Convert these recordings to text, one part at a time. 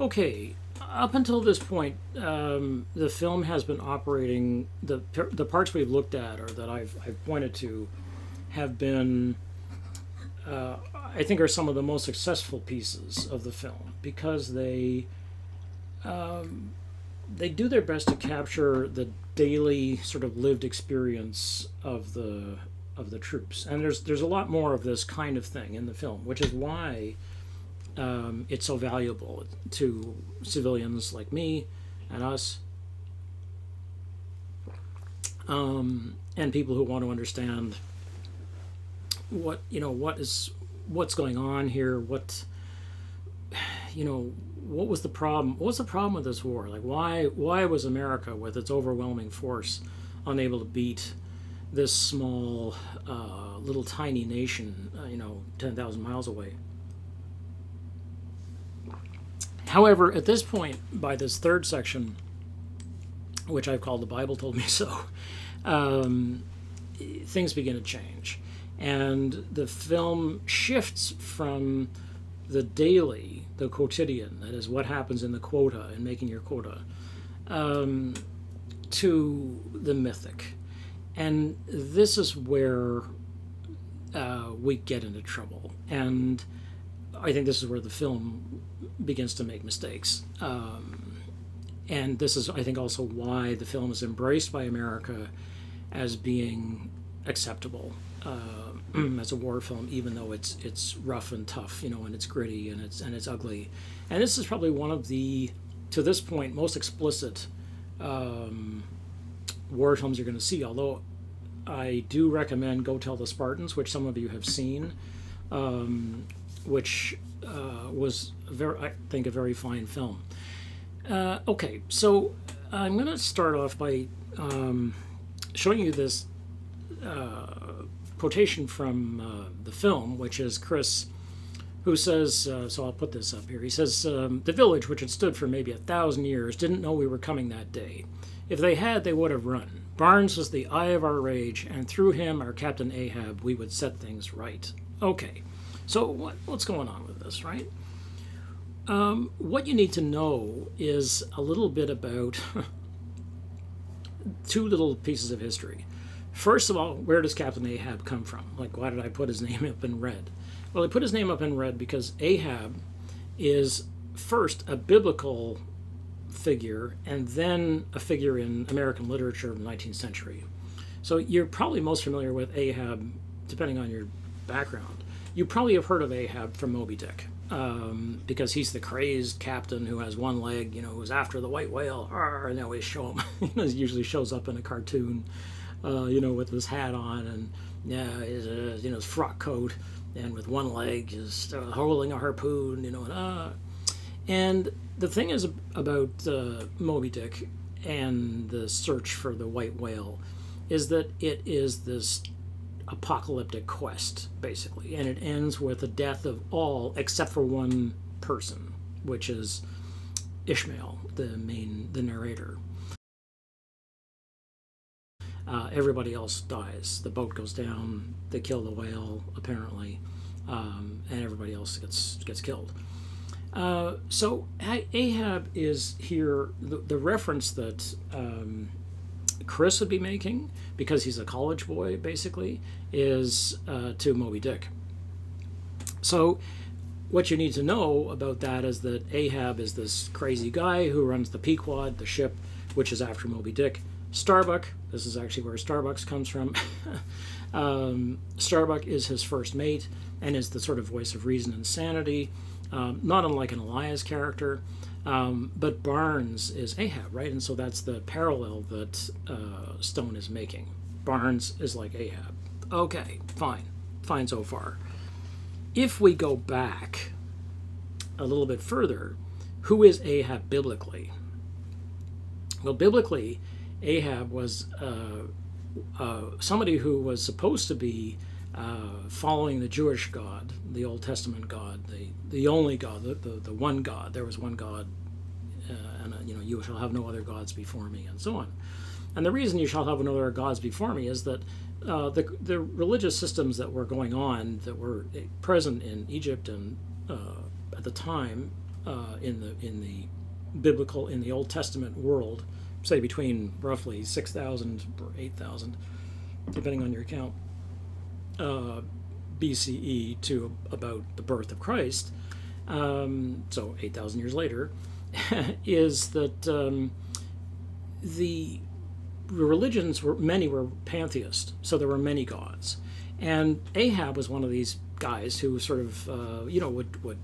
Okay, up until this point, the film has been operating. The parts we've looked at, or that I've pointed to, have been, I think, are some of the most successful pieces of the film because they do their best to capture the daily sort of lived experience of the troops, and there's a lot more of this kind of thing in the film, which is why it's so valuable to civilians like me and us, and people who want to understand what's going on here. What was the problem? What's the problem with this war? Like, why was America, with its overwhelming force, unable to beat this small, little tiny nation, 10,000 miles away? However, at this point, by this third section, which I've called "The Bible Told Me So," things begin to change. And the film shifts from the daily, the quotidian, that is what happens in the quota and making your quota, to the mythic. And this is where we get into trouble. And I think this is where the film begins to make mistakes. And this is, I think, also why the film is embraced by America as being acceptable as a war film, even though it's rough and tough, and it's gritty and it's ugly. And this is probably one of the, to this point, most explicit war films you're going to see. Although I do recommend Go Tell the Spartans, which some of you have seen, which was I think a very fine film. Okay, so I'm going to start off by showing you this quotation from the film, which is Chris, who says, so I'll put this up here. He says, the village, which had stood for maybe 1,000 years, didn't know we were coming that day. If they had, they would have run. Barnes was the eye of our rage, and through him, our Captain Ahab, we would set things right. Okay, so what's going on with this, right? What you need to know is a little bit about two little pieces of history. First of all, where does Captain Ahab come from? Like, why did I put his name up in red? Well, I put his name up in red because Ahab is first a biblical figure and then a figure in American literature of the 19th century. So you're probably most familiar with Ahab, depending on your background. You probably have heard of Ahab from Moby Dick, because he's the crazed captain who has one leg, who's after the white whale, and they always show him. He usually shows up in a cartoon, with his hat on and his frock coat, and with one leg just holding a harpoon, and the thing is about Moby Dick and the search for the white whale is that it is this apocalyptic quest, basically, and it ends with the death of all except for one person, which is Ishmael, the narrator. Everybody else dies. The boat goes down. They kill the whale, apparently, and everybody else gets killed. So Ahab is here. The reference that Chris would be making, because he's a college boy, basically, is to Moby Dick. So what you need to know about that is that Ahab is this crazy guy who runs the Pequod, the ship, which is after Moby Dick. Starbuck, this is actually where Starbucks comes from. Starbuck is his first mate and is the sort of voice of reason and sanity, not unlike an Elias character. But Barnes is Ahab, right? And so that's the parallel that Stone is making. Barnes is like Ahab. Okay, fine so far. If we go back a little bit further, who is Ahab biblically? Well, biblically, Ahab was somebody who was supposed to be following the Jewish God, the Old Testament God, the only God, the one God. There was one God, and you shall have no other gods before me, and so on. And the reason you shall have no other gods before me is that the religious systems that were going on, that were present in Egypt and at the time, in the biblical, in the Old Testament world, say between roughly 6,000 or 8,000, depending on your account, BCE to about the birth of Christ, so 8,000 years later, is that the religions many were pantheist, so there were many gods, and Ahab was one of these guys who sort of would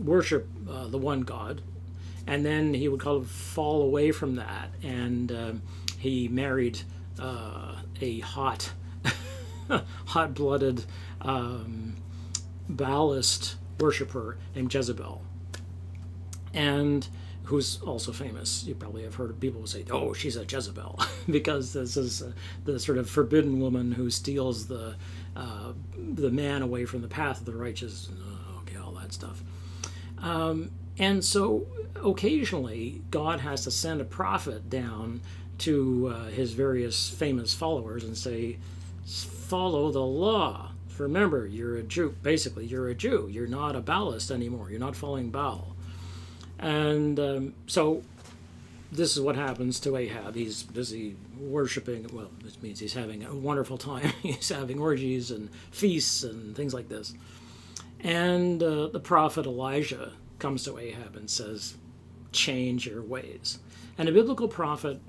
worship the one god, and then he would kind of fall away from that, and he married a hot-blooded Baalist worshiper named Jezebel, and who's also famous. You probably have heard people who say, "Oh, she's a Jezebel," because this is the sort of forbidden woman who steals the man away from the path of the righteous. Okay, all that stuff. And so occasionally God has to send a prophet down to his various famous followers and say, follow the law. Remember, you're a Jew. Basically, you're a Jew. You're not a Baalist anymore. You're not following Baal. And so this is what happens to Ahab. He's busy worshiping. Well, this means he's having a wonderful time. He's having orgies and feasts and things like this. And the prophet Elijah comes to Ahab and says, change your ways. And a biblical prophet,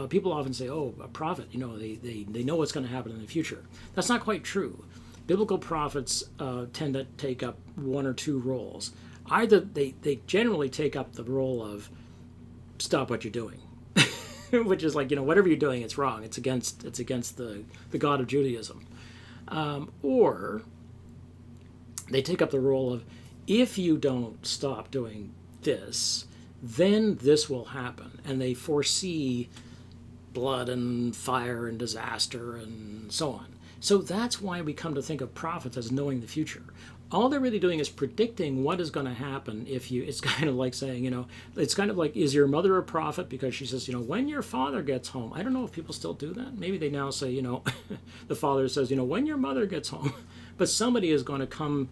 people often say, oh, a prophet, they know what's going to happen in the future. That's not quite true. Biblical prophets tend to take up one or two roles. Either they generally take up the role of stop what you're doing, which is like, whatever you're doing, it's wrong. It's against the God of Judaism. Or they take up the role of, if you don't stop doing this, then this will happen. And they foresee blood and fire and disaster and so on. So that's why we come to think of prophets as knowing the future. All they're really doing is predicting what is going to happen it's kind of like saying, it's kind of like, is your mother a prophet? Because she says, when your father gets home. I don't know if people still do that. Maybe they now say, the father says, when your mother gets home. But somebody is going to come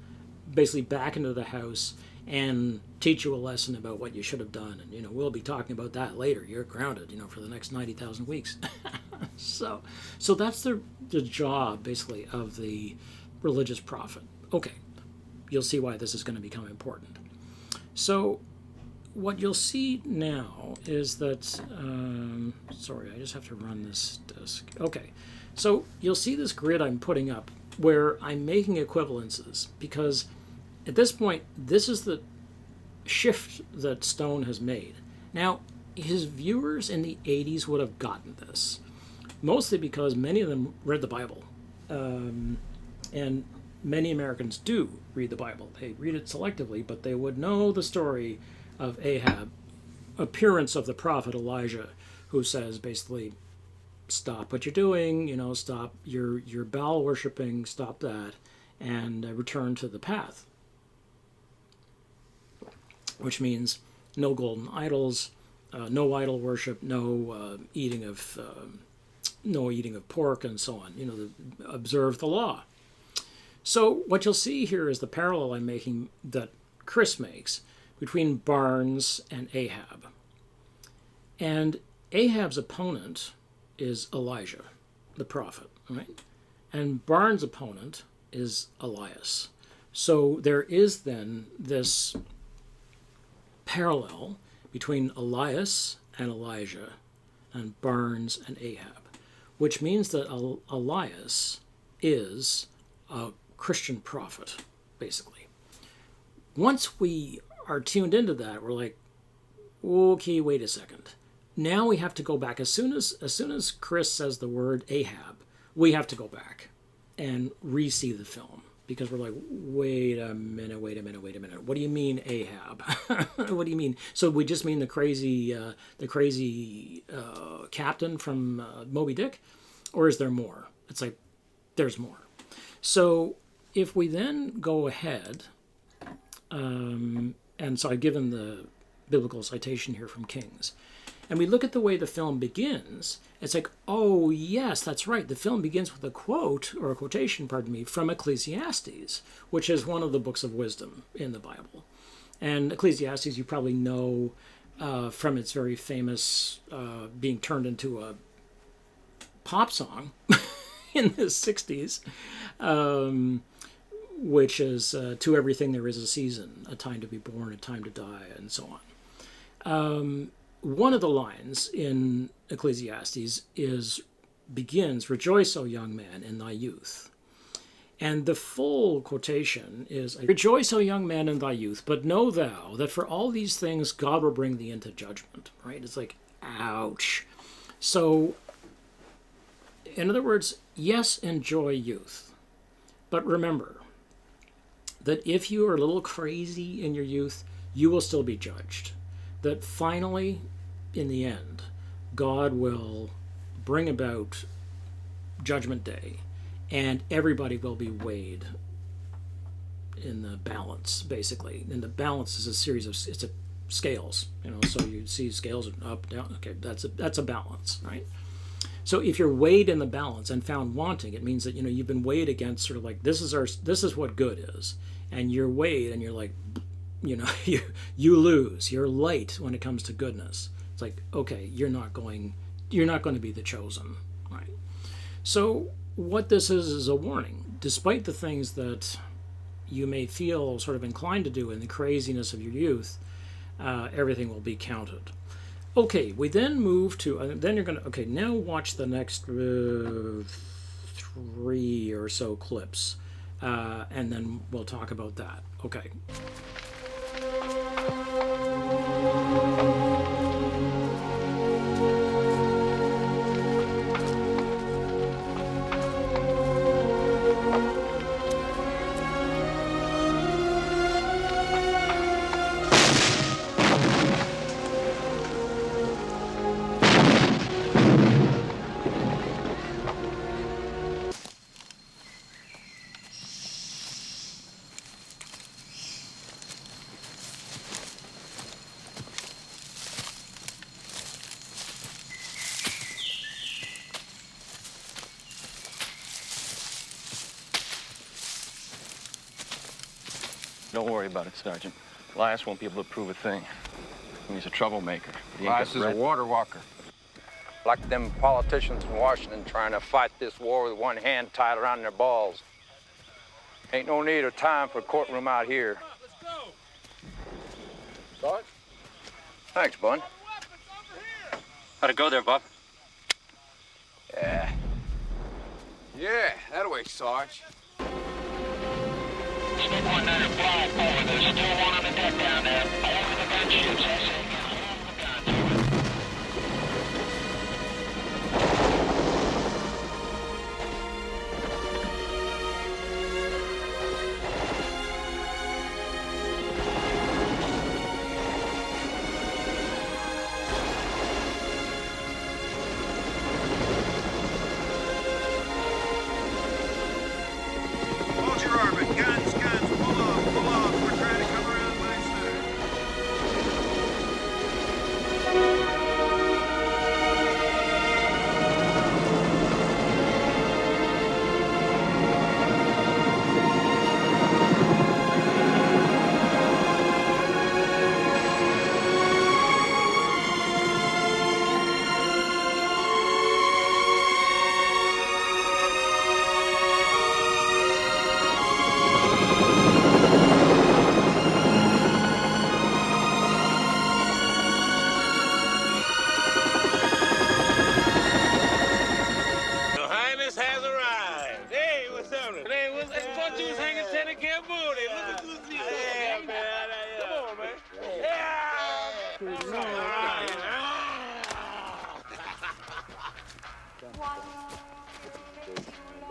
basically back into the house and teach you a lesson about what you should have done. And, we'll be talking about that later. You're grounded, for the next 90,000 weeks. So that's the job, basically, of the religious prophet. Okay, you'll see why this is going to become important. So what you'll see now is that, sorry, I just have to run this disk. Okay, so you'll see this grid I'm putting up where I'm making equivalences, because at this point, this is the shift that Stone has made. Now, his viewers in the 80s would have gotten this, mostly because many of them read the Bible. And many Americans do read the Bible. They read it selectively, but they would know the story of Ahab, appearance of the prophet Elijah, who says basically, stop what you're doing, stop your Baal worshiping, stop that, and return to the path. Which means no golden idols, no idol worship, no eating of pork, and so on. Observe the law. So what you'll see here is the parallel I'm making that Chris makes between Barnes and Ahab. And Ahab's opponent is Elijah, the prophet, right? And Barnes' opponent is Elias. So there is then this parallel between Elias and Elijah and Barnes and Ahab, which means that Elias is a Christian prophet, basically. Once we are tuned into that, we're like, okay, wait a second. Now we have to go back. As soon as Chris says the word Ahab, we have to go back and re-see the film, because we're like, wait a minute. What do you mean Ahab? What do you mean? So we just mean the crazy captain from Moby Dick, or is there more? It's like, there's more. So if we then go ahead, and so I've given the biblical citation here from Kings, and we look at the way the film begins, it's like, oh, yes, that's right. The film begins with a quote, or a quotation, from Ecclesiastes, which is one of the books of wisdom in the Bible. And Ecclesiastes, you probably know from its very famous being turned into a pop song in the 60s, which is to everything there is a season, a time to be born, a time to die, and so on. One of the lines in Ecclesiastes begins, "Rejoice, O young man, in thy youth." And the full quotation is, "Rejoice, O young man, in thy youth, but know thou that for all these things God will bring thee into judgment." Right? It's like, ouch. So, in other words, yes, enjoy youth. But remember that if you are a little crazy in your youth, you will still be judged. That finally, in the end, God will bring about Judgment Day, and everybody will be weighed in the balance, basically. And the balance is a series of scales, so you see scales up, down. Okay, that's a balance, right? So if you're weighed in the balance and found wanting, it means that you've been weighed against sort of like this is what good is, and you're weighed and you're like, you lose. You're light when it comes to goodness. It's like, okay, you're not going to be the chosen, right? So what this is a warning. Despite the things that you may feel sort of inclined to do in the craziness of your youth, everything will be counted. Okay, we then move to, then you're going to, okay, now watch the next 3 or so clips, and then we'll talk about that. Okay. Don't worry about it, Sergeant. Elias won't be able to prove a thing. He's a troublemaker. Elias is a water walker. Like them politicians in Washington trying to fight this war with one hand tied around their balls. Ain't no need or time for a courtroom out here. Let's go. Sarge? Thanks, Bud. How'd it go there, Bob? Yeah. Yeah, that way, Sarge. Stick 19 flying forward. There's still one on the deck down there. Over the gunships. That's it. Get along the guns. Hold your orbit. Guns, pull off. We're trying to come around my side. Your Highness has arrived. Hey, what's up? Hey, what's that? Thought you was hanging Lieutenant Cambodia. Look at this. Yeah, man. Come on, man. Yeah. All right.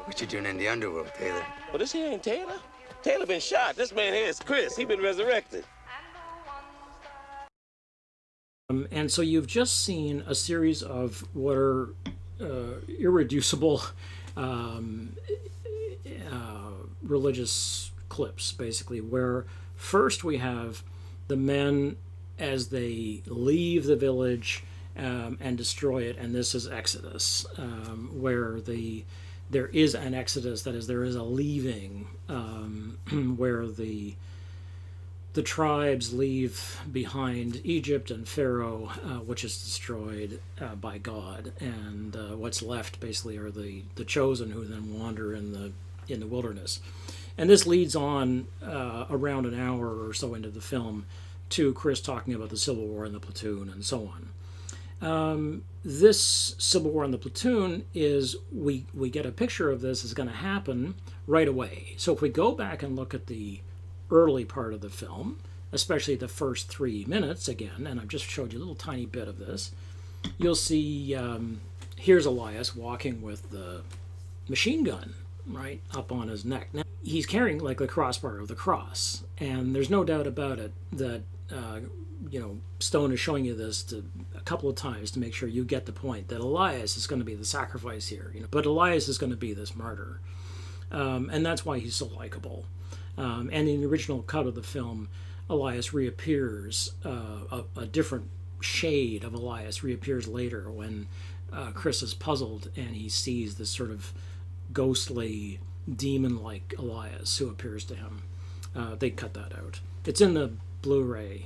What you doing in the underworld, Taylor? Well, this here ain't Taylor. Taylor been shot. This man here is Chris. He been resurrected. And so you've just seen a series of what are irreducible religious clips, basically, where first we have the men as they leave the village and destroy it, and this is Exodus, where there is an exodus, that is, there is a leaving, where the the tribes leave behind Egypt and Pharaoh, which is destroyed by God, and what's left basically are the chosen, who then wander in the wilderness. And this leads on around an hour or so into the film to Chris talking about the Civil War and the platoon and so on. This Civil War and the platoon is, we get a picture of this is going to happen right away. So if we go back and look at the early part of the film, especially the first 3 minutes again, and I've just showed you a little tiny bit of this, you'll see here's Elias walking with the machine gun right up on his neck. Now, he's carrying like the crossbar of the cross, and there's no doubt about it that Stone is showing you this a couple of times to make sure you get the point that Elias is going to be the sacrifice here, but Elias is going to be this martyr, and that's why he's so likable. And in the original cut of the film, Elias reappears, a different shade of Elias reappears later when Chris is puzzled and he sees this sort of ghostly, demon-like Elias who appears to him. They cut that out. It's in the Blu-ray.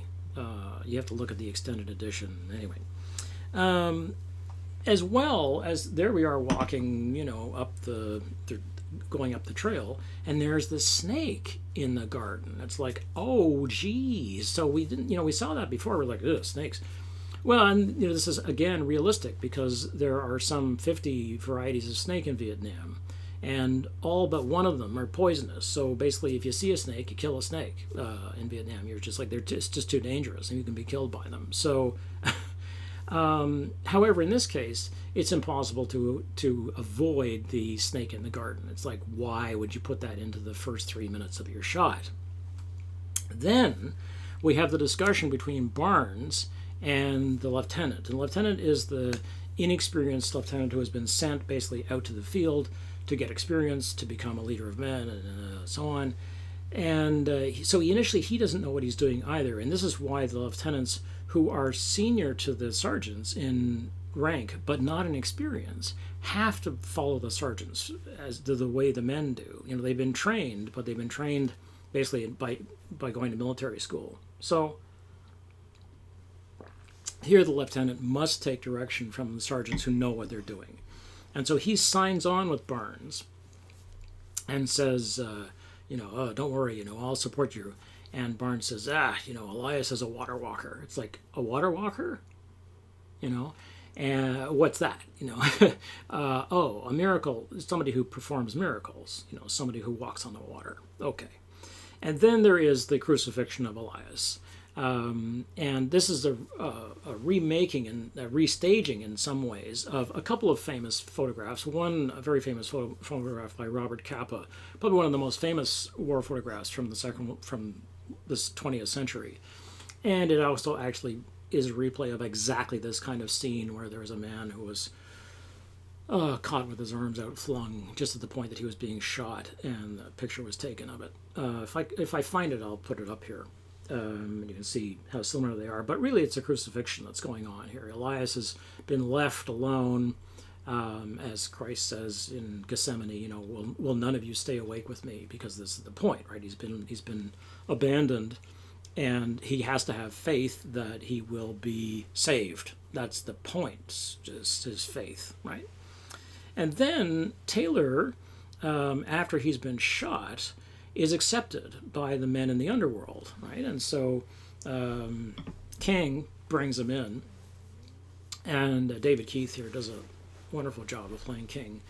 You have to look at the extended edition. Anyway. As well as, there we are walking, going up the trail, and there's this snake in the garden. It's like, oh geez. So we didn't, we saw that before. We're like, ugh, snakes. Well, and this is again realistic because there are some 50 varieties of snake in Vietnam, and all but one of them are poisonous. So basically, if you see a snake, you kill a snake. In Vietnam, you're just like, it's just too dangerous, and you can be killed by them. So, however, in this case, it's impossible to avoid the snake in the garden. It's like, why would you put that into the first 3 minutes of your shot? Then we have the discussion between Barnes and the lieutenant. And the lieutenant is the inexperienced lieutenant who has been sent basically out to the field to get experience, to become a leader of men, and so on. And so he doesn't know what he's doing either. And this is why the lieutenants, who are senior to the sergeants in rank but not in experience, have to follow the sergeants as the way the men do. They've been trained, but they've been trained basically by going to military school. So here the lieutenant must take direction from the sergeants who know what they're doing. And so he signs on with Barnes and says, oh, don't worry, I'll support you. And Barnes says, Elias is a water walker. It's like, a water walker? And what's that? A miracle, somebody who performs miracles, somebody who walks on the water. Okay. And then there is the crucifixion of Elias. And this is a remaking and a restaging in some ways of a couple of famous photographs. One, a very famous photograph by Robert Capa, probably one of the most famous war photographs from this 20th century. And it also actually is a replay of exactly this kind of scene where there was a man who was caught with his arms outflung just at the point that he was being shot, and the picture was taken of it. If I find it, I'll put it up here. You can see how similar they are, but really it's a crucifixion that's going on here. Elias has been left alone, as Christ says in Gethsemane. Will none of you stay awake with me? Because this is the point, right? He's been abandoned, and he has to have faith that he will be saved. That's the point, just his faith, right? And then Taylor, after he's been shot, is accepted by the men in the underworld, right? And so King brings him in, and David Keith here does a wonderful job of playing King,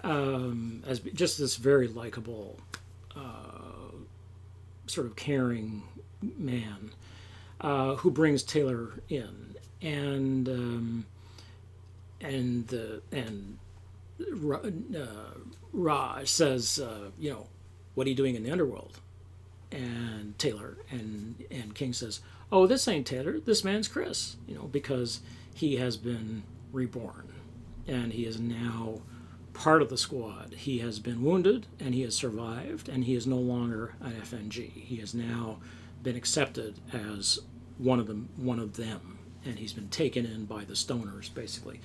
as just this very likable, sort of caring man who brings Taylor in, and Raj says, what are you doing in the underworld? And Taylor and King says, oh, this ain't Taylor, this man's Chris, because he has been reborn and he is now part of the squad. He has been wounded and he has survived, and he is no longer an FNG. He has now been accepted as one of them, and he's been taken in by the stoners, basically.